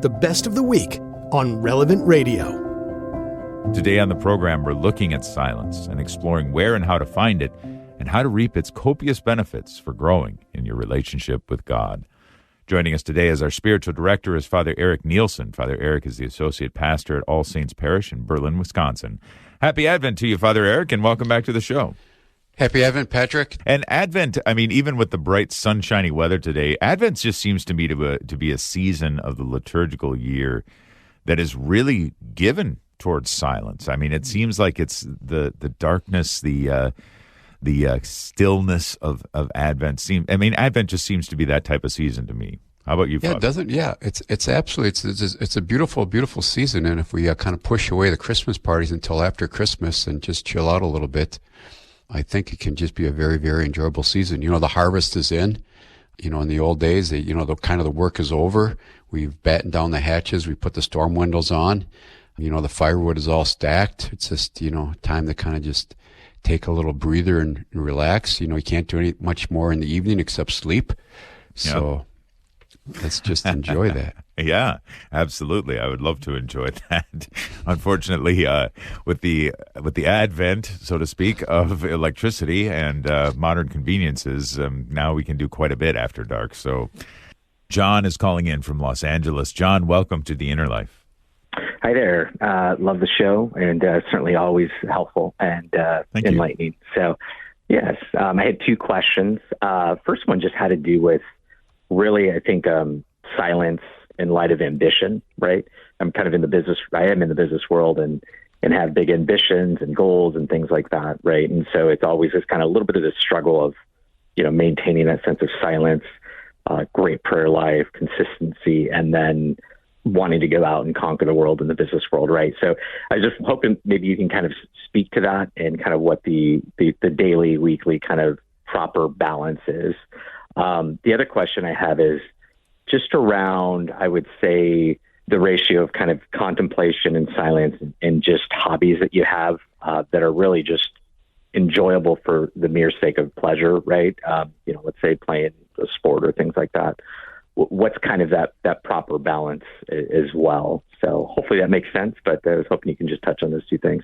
the best of the week on Relevant Radio. Today on the program, we're looking at silence and exploring where and how to find it and how to reap its copious benefits for growing in your relationship with God. Joining us today as our spiritual director is Father Eric Nielsen. Father Eric is the associate pastor at All Saints Parish in Berlin, Wisconsin. Happy Advent to you, Father Eric, and welcome back to the show. Happy Advent, Patrick. And Advent, I mean, even with the bright, sunshiny weather today, Advent just seems to me to be a season of the liturgical year that is really given towards silence. I mean, it seems like it's the darkness, the stillness of Advent. Advent just seems to be that type of season to me. How about you, Father? Yeah, it doesn't. Yeah, it's absolutely it's a beautiful, beautiful season. And if we kind of push away the Christmas parties until after Christmas and just chill out a little bit, I think it can just be a very, very enjoyable season. You know, the harvest is in. You know, in the old days, the work is over. We've battened down the hatches. We put the storm windows on. You know, the firewood is all stacked. It's just, time to kind of just take a little breather and relax. You know, you can't do much more in the evening except sleep. So let's just enjoy that. Yeah, absolutely. I would love to enjoy that. Unfortunately, with the advent, so to speak, of electricity and modern conveniences, now we can do quite a bit after dark. So John is calling in from Los Angeles. John, welcome to The Inner Life. Hi there. Love the show, and certainly always helpful and enlightening. So, yes, I had two questions. First one just had to do with really, I think, silence in light of ambition, right? I'm kind of in the business, I am in the business world and have big ambitions and goals and things like that, right? And so it's always this kind of little bit of this struggle of, maintaining that sense of silence, great prayer life, consistency, and then wanting to go out and conquer the world in the business world, right? So I was just hoping maybe you can kind of speak to that and kind of what the daily, weekly kind of proper balance is. The other question I have is just around, I would say, the ratio of kind of contemplation and silence and just hobbies that you have that are really just enjoyable for the mere sake of pleasure, right? Let's say playing a sport or things like that. What's kind of that proper balance as well? So hopefully that makes sense, but I was hoping you can just touch on those two things.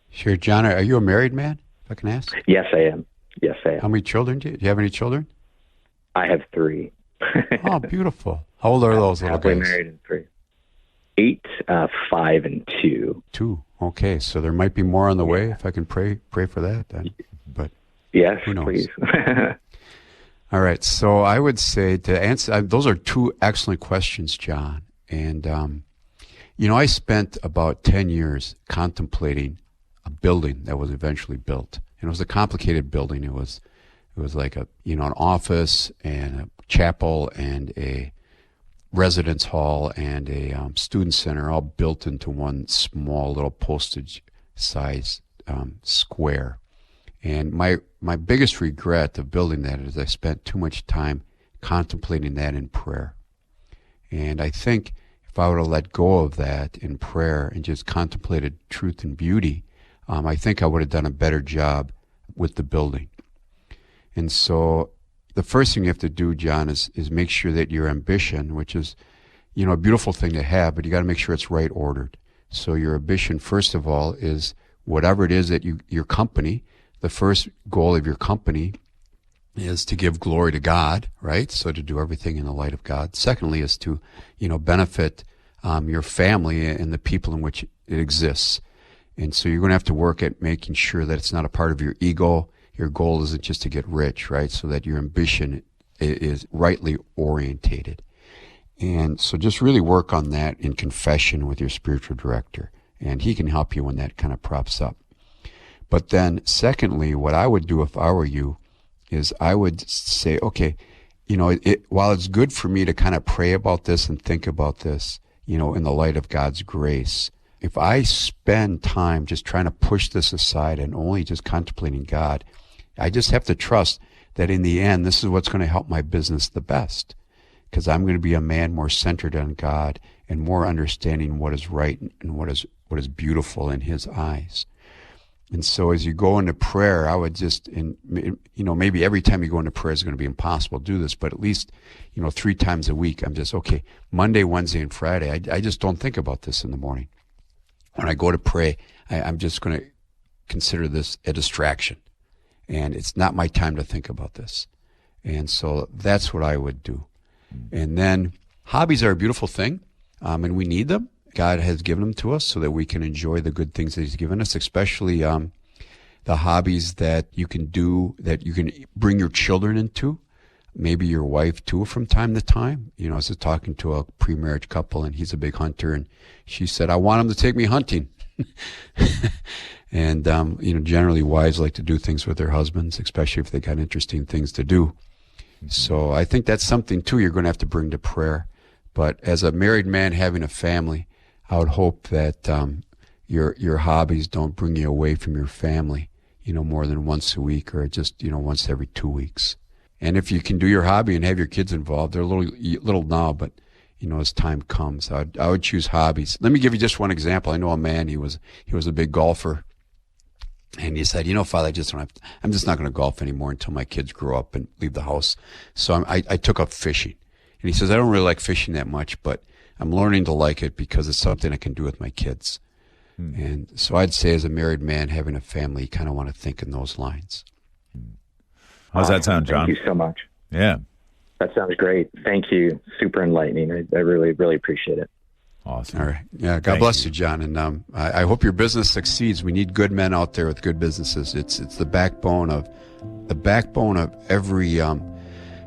Sure. John, are you a married man, if I can ask? Yes, I am. How many children do you? Do you have any children? I have 3. Oh, beautiful. How old are those little guys? Married and 3. 8, 5, and 2. 2. Okay, so there might be more on the way. If I can pray for that, then. But yes, who knows? Please. All right. So I would say to answer, those are 2 excellent questions, John. And I spent about 10 years contemplating a building that was eventually built, and it was a complicated building. It was like an office and a chapel and a residence hall and a student center all built into one small little postage-sized square. And my biggest regret of building that is I spent too much time contemplating that in prayer. And I think if I would have let go of that in prayer and just contemplated truth and beauty, I think I would have done a better job with the building. And so the first thing you have to do, John, is make sure that your ambition, which is, a beautiful thing to have, but you got to make sure it's right ordered. So your ambition, first of all, is whatever it is that your company, the first goal of your company is to give glory to God, right? So to do everything in the light of God. Secondly is to, benefit your family and the people in which it exists. And so you're going to have to work at making sure that it's not a part of your ego. Your goal isn't just to get rich, right? So that your ambition is rightly orientated. And so just really work on that in confession with your spiritual director. And he can help you when that kind of props up. But then secondly, what I would do if I were you is I would say, okay, while it's good for me to kind of pray about this and think about this, in the light of God's grace, if I spend time just trying to push this aside and only just contemplating God, I just have to trust that in the end, this is what's going to help my business the best, because I'm going to be a man more centered on God and more understanding what is right and what is beautiful in His eyes. And so as you go into prayer, I would just, maybe every time you go into prayer is going to be impossible to do this, but at least, 3 times a week, I'm just, okay, Monday, Wednesday, and Friday, I just don't think about this in the morning. When I go to pray, I'm just going to consider this a distraction. And it's not my time to think about this. And so that's what I would do. And then hobbies are a beautiful thing, and we need them. God has given them to us so that we can enjoy the good things that he's given us, especially the hobbies that you can do, that you can bring your children into, maybe your wife too from time to time. I was just talking to a pre-marriage couple, and he's a big hunter, and she said, I want him to take me hunting. And, generally wives like to do things with their husbands, especially if they got interesting things to do. Mm-hmm. So I think that's something too you're going to have to bring to prayer. But as a married man having a family, I would hope that your hobbies don't bring you away from your family, more than once a week, or just, once every 2 weeks. And if you can do your hobby and have your kids involved, they're little now, but as time comes, I would choose hobbies. Let me give you just one example. I know a man, he was a big golfer, and he said, Father, I'm just not going to golf anymore until my kids grow up and leave the house. So I took up fishing. And he says, I don't really like fishing that much, but I'm learning to like it because it's something I can do with my kids. And so I'd say as a married man having a family, you kind of want to think in those lines. How's that sound, John? Thank you so much. Yeah. That sounds great. Thank you. Super enlightening. I really, really appreciate it. Awesome. All right. Yeah. God bless you, John. And I hope your business succeeds. We need good men out there with good businesses. It's the backbone of every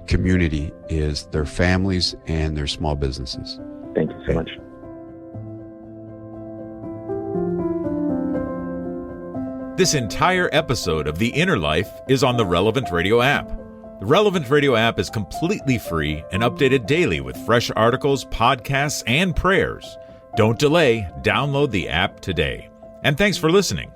community is their families and their small businesses. Thank you so much. This entire episode of The Inner Life is on the Relevant Radio app. The Relevant Radio app is completely free and updated daily with fresh articles, podcasts, and prayers. Don't delay. Download the app today. And thanks for listening.